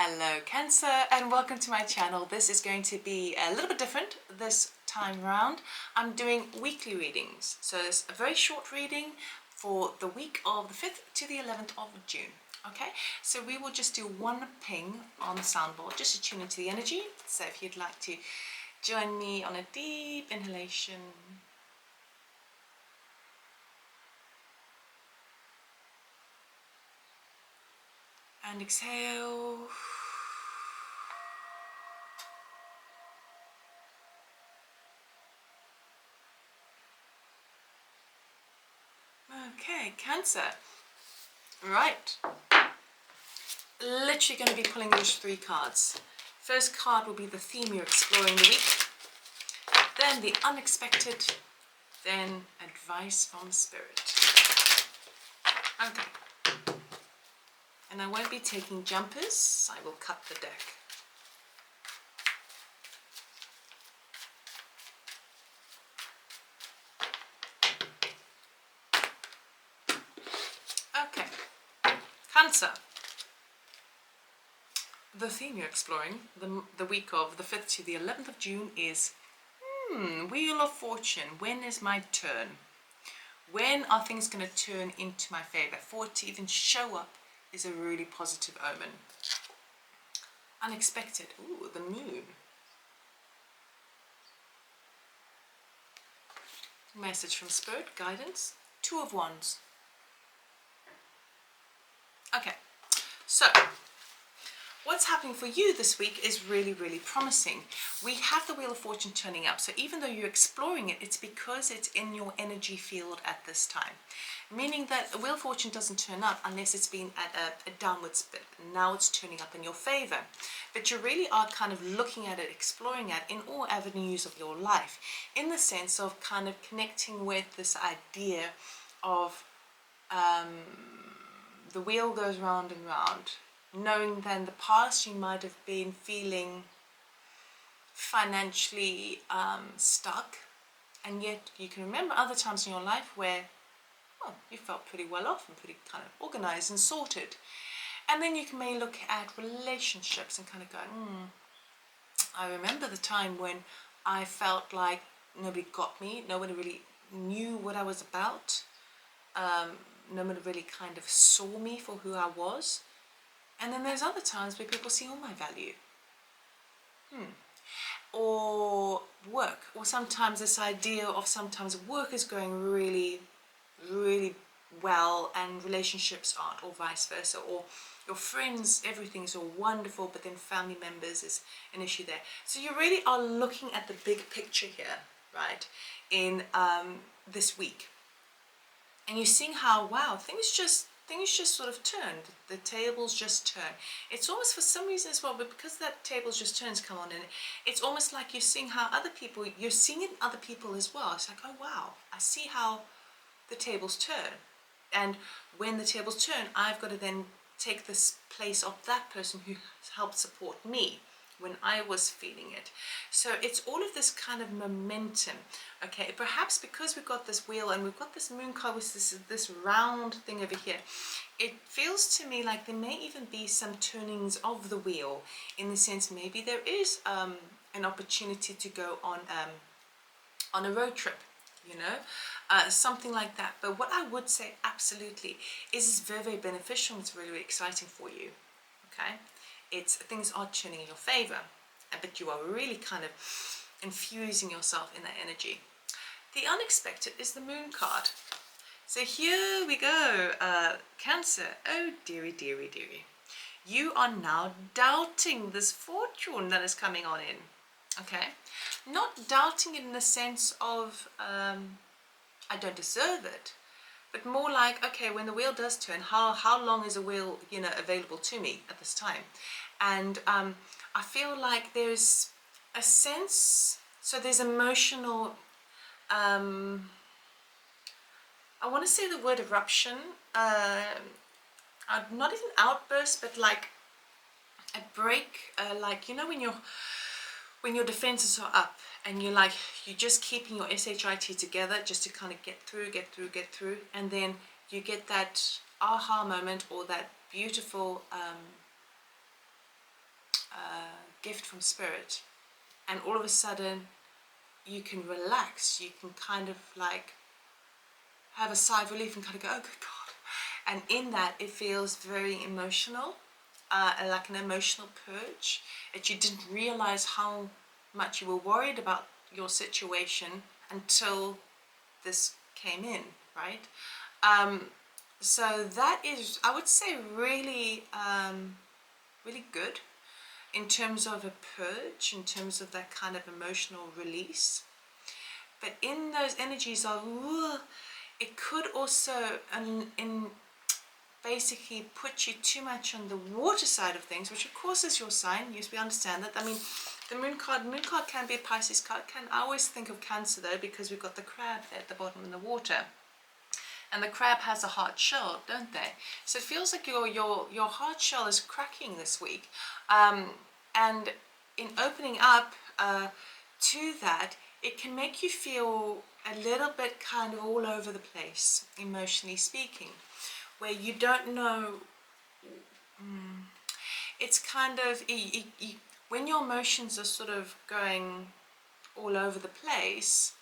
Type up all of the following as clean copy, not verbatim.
Hello Cancer and welcome to my channel. This is going to be a little bit different this time round. I'm doing weekly readings. So it's a very short reading for the week of the 5th to the 11th of June. Okay, so we will just do one ping on the soundboard just to tune into the energy. So if you'd like to join me on a deep inhalation and exhale. Okay, Cancer. Right. Literally going to be pulling those three cards. First card will be the theme you're exploring the week. Then the unexpected. Then advice from spirit. Okay. And I won't be taking jumpers. I will cut the deck. Okay. Cancer. The theme you're exploring the week of the 5th to the 11th of June is Wheel of Fortune. When is my turn? When are things going to turn into my favor? For it to even show up is a really positive omen. Unexpected. Ooh, the moon. Message from spirit, guidance. Two of Wands. Okay, so what's happening for you this week is really, really promising. We have the Wheel of Fortune turning up. So even though you're exploring it, it's because it's in your energy field at this time. Meaning that a Wheel of Fortune doesn't turn up unless it's been at a downward spin. Now it's turning up in your favor. But you really are kind of looking at it, exploring it in all avenues of your life. In the sense of kind of connecting with this idea of the wheel goes round and round. Knowing that in the past you might have been feeling financially stuck, and yet you can remember other times in your life where you felt pretty well off and pretty kind of organized and sorted. And then you may look at relationships and kind of go, I remember the time when I felt like nobody got me, nobody really knew what I was about, nobody really kind of saw me for who I was. And then there's other times where people see all my value. Or work, or sometimes this idea of sometimes work is going really, really well and relationships aren't, or vice versa, or your friends, everything's all wonderful, but then family members is an issue there. So you really are looking at the big picture here, right, in this week. And you're seeing how, wow, things just sort of turned. The tables just turn. It's almost for some reason as well, but because that tables just turns come on, and it's almost like you're seeing how other people, you're seeing it in other people as well. It's like, oh wow, I see how the tables turn. And when the tables turn, I've got to then take this place of that person who helped support me when I was feeling it. So it's all of this kind of momentum. Okay, perhaps because we've got this wheel and we've got this moon card with this round thing over here, it feels to me like there may even be some turnings of the wheel, in the sense maybe there is an opportunity to go on a road trip, something like that. But what I would say absolutely is very, very beneficial. It's really, really exciting for you. Okay, things are turning in your favor, but you are really kind of infusing yourself in that energy. The unexpected is the moon card. So here we go, Cancer. Oh dearie, dearie, dearie. You are now doubting this fortune that is coming on in. Okay, not doubting it in the sense of I don't deserve it, but more like, okay, when the wheel does turn, how long is a wheel available to me at this time? And I feel like there's a sense, so there's emotional, I want to say the word eruption, not even outburst, but like a break, like when your defenses are up and you're just keeping your SHIT together just to kind of get through, and then you get that aha moment or that beautiful gift from Spirit, and all of a sudden you can relax, you can kind of like have a sigh of relief and kind of go, oh good God. And in that it feels very emotional, like an emotional purge, that you didn't realize how much you were worried about your situation until this came in, right? So that is, I would say, really really good in terms of a purge, in terms of that kind of emotional release. But in those energies of, it could also in basically put you too much on the water side of things, which of course is your sign. Yes, we understand that. I mean, the moon card can be a Pisces card. I always think of Cancer though, because we've got the crab there at the bottom in the water. And the crab has a hard shell, don't they? So it feels like your hard shell is cracking this week. And in opening up to that, it can make you feel a little bit kind of all over the place, emotionally speaking, where you don't know. It's kind of, when your emotions are sort of going all over the place,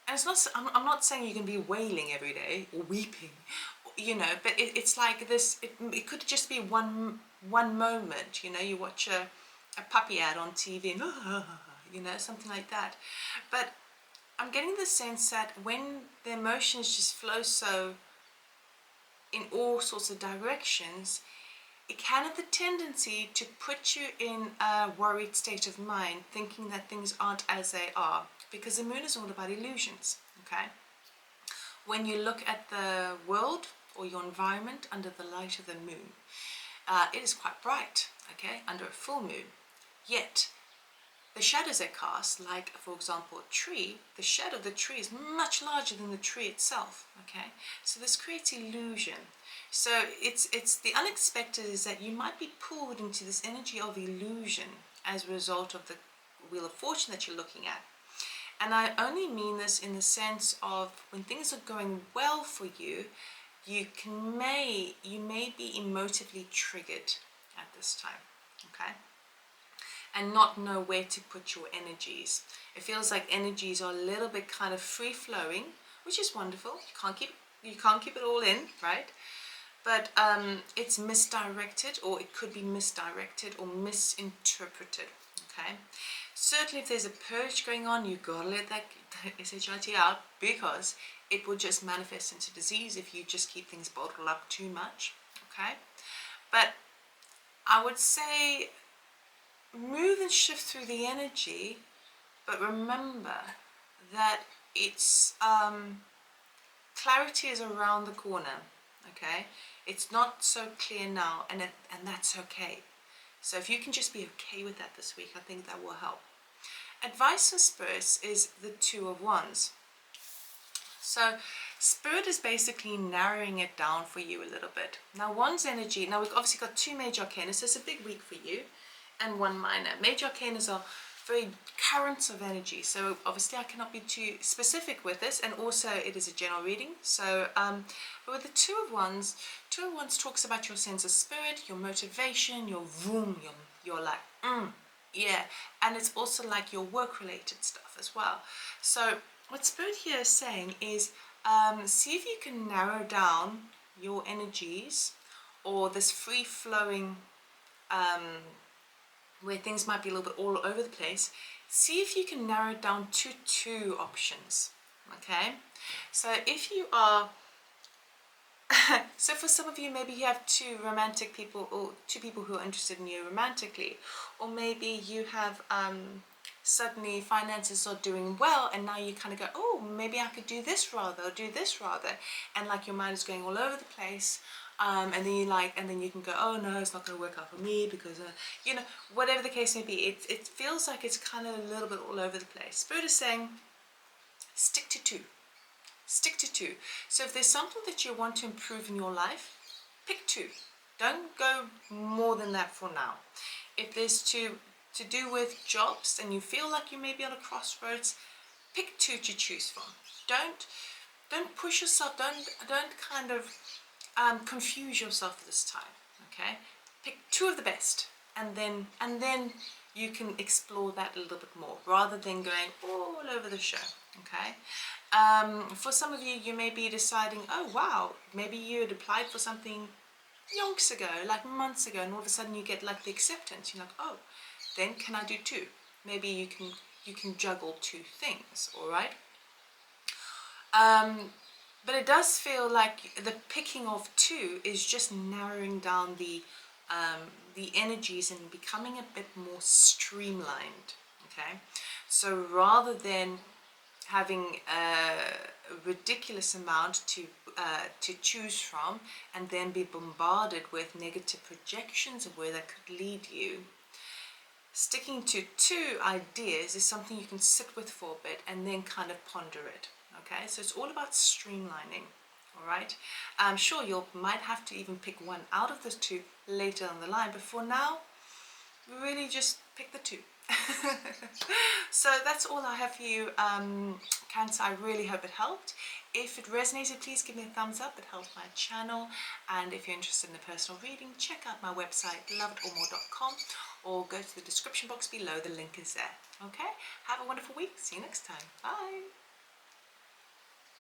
and it's not, I'm not saying you can be wailing every day or weeping, you know, but it's like this, it could just be one moment, you know, you watch a puppy ad on TV and, you know, something like that. But I'm getting the sense that when the emotions just flow so in all sorts of directions, it can have the tendency to put you in a worried state of mind, thinking that things aren't as they are, because the moon is all about illusions, okay? When you look at the world or your environment under the light of the moon, it is quite bright, okay, under a full moon. Yet, the shadows it casts, like for example a tree, the shadow of the tree is much larger than the tree itself, okay? So this creates illusion. So it's the unexpected is that you might be pulled into this energy of illusion as a result of the Wheel of Fortune that you're looking at. And I only mean this in the sense of when things are going well for you, you may be emotively triggered at this time, okay? And not know where to put your energies. It feels like energies are a little bit kind of free flowing, which is wonderful. You can't keep it all in, right? But it's misdirected, or it could be misdirected or misinterpreted, okay? Certainly if there's a purge going on, you've got to let that SHIT out, because it will just manifest into disease if you just keep things bottled up too much, okay? But I would say move and shift through the energy, but remember that it's clarity is around the corner, okay? It's not so clear now, and that's okay. So if you can just be okay with that this week, I think that will help. Advice from Spirit is the Two of Wands. So Spirit is basically narrowing it down for you a little bit. Now Wands energy, now we've obviously got two major arcana, so it's a big week for you, and one minor. Major arcanas are very currents of energy, so obviously I cannot be too specific with this, and also it is a general reading. So but with the Two of Wands talks about your sense of spirit, your motivation, your vroom, your like yeah, and it's also like your work related stuff as well. So what Spirit here is saying is see if you can narrow down your energies, or this free flowing where things might be a little bit all over the place. See if you can narrow it down to two options, okay? So if you are so for some of you, maybe you have two romantic people, or two people who are interested in you romantically, or maybe you have suddenly finances are doing well, and now you kind of go, oh, maybe I could do this rather, or do this rather, and like your mind is going all over the place, and then you can go, oh no, it's not going to work out for me because you know, whatever the case may be, it feels like it's kind of a little bit all over the place. Spirit is saying, stick to two. Stick to two. So if there's something that you want to improve in your life, pick two. Don't go more than that for now. If there's to do with jobs and you feel like you may be on a crossroads, pick two to choose from. Don't push yourself. Don't kind of confuse yourself this time. Okay, pick two of the best, and then you can explore that a little bit more rather than going all over the show. Okay. For some of you, you may be deciding, oh wow, maybe you had applied for something yonks ago, like months ago, and all of a sudden you get like the acceptance. You're like, oh, then can I do two? Maybe you can juggle two things. All right. But it does feel like the picking of two is just narrowing down the energies and becoming a bit more streamlined. Okay, so rather than having a ridiculous amount to choose from and then be bombarded with negative projections of where that could lead you, sticking to two ideas is something you can sit with for a bit and then kind of ponder it. Okay, so it's all about streamlining. All right, I'm sure you might have to even pick one out of the two later on the line, but for now, really just pick the two. So that's all I have for you, Cancer. I really hope it helped. If it resonated, please give me a thumbs up. It helps my channel. And if you're interested in a personal reading, check out my website, loveItormore.com, or go to the description box below. The link is there. Okay, have a wonderful week. See you next time. Bye.